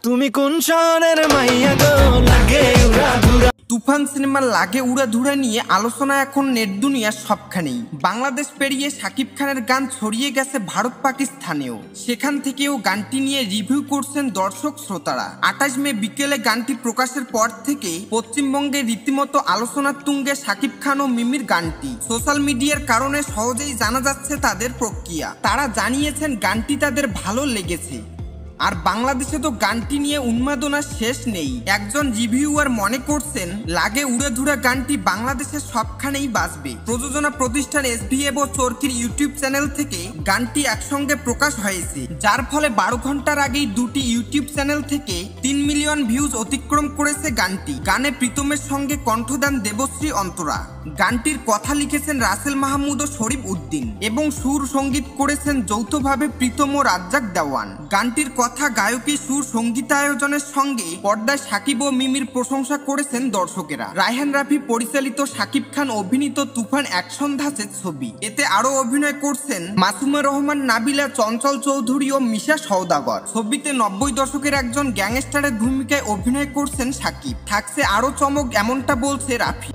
তুমি কোন শহরের মাইয়া গো লাগে উড়াধুরা। তুফান সিনেমার লাগে উড়াধুরা নিয়ে আলোচনা এখন নেট দুনিয়ার সবখানেই। বাংলাদেশ পেরিয়ে শাকিব খানের গান ছড়িয়ে গেছে ভারত পাকিস্তানেও, সেখান থেকেও গানটি নিয়ে রিভিউ করছেন দর্শক শ্রোতারা। 28 মে বিকেলে গানটি প্রকাশের পর থেকে পশ্চিমবঙ্গে রীতিমতো আলোচনার তুঙ্গে শাকিব খান ও মিমির গানটি। সোশ্যাল মিডিয়ার কারণে সহজেই জানা যাচ্ছে তাদের প্রক্রিয়া। তারা জানিয়েছেন গানটি তাদের ভালো লেগেছে। আর বাংলাদেশে তো গানটি নিয়ে উন্মাদনার শেষ নেই। একজন রিভিউয়ার মনে করছেন লাগে উড়াধুরা গানটি বাংলাদেশের সবখানেই বাজবে। প্রযোজনা প্রতিষ্ঠান SVF ও চরকির ইউটিউব চ্যানেল থেকে গানটি একসঙ্গে প্রকাশ হয়েছে, যার ফলে 12 ঘন্টার আগেই দুটি ইউটিউব চ্যানেল থেকে 3 মিলিয়ন ভিউজ অতিক্রম করেছে গানটি। গানে প্রীতমের সঙ্গে কণ্ঠদান দেবশ্রী অন্তরা। গানটির কথা লিখেছেন রাসেল মাহমুদ ও শরীফ উদ্দিন এবং সুর সঙ্গীত করেছেন যৌথভাবে প্রীতম ও রাজ্জাক দেওয়ান। গানটির কথা গায়কী সুর সঙ্গীতায়োজনের সঙ্গে পর্দায় শাকিব ও মিমির প্রশংসা করেছেন দর্শকেরা। রায়হান রাফি পরিচালিত, শাকিব খান অভিনীত তুফান অ্যাকশন ধাঁচের ছবি। এতে আরো অভিনয় করছেন মাসুমা রহমান, নাবিলা, চঞ্চল চৌধুরী ও মিশা সওদাগর। ছবিতে 90 দশকের একজন গ্যাংস্টারের ভূমিকায় অভিনয় করছেন শাকিব। থাকছে আরো চমক, এমনটা বলছে রাফি।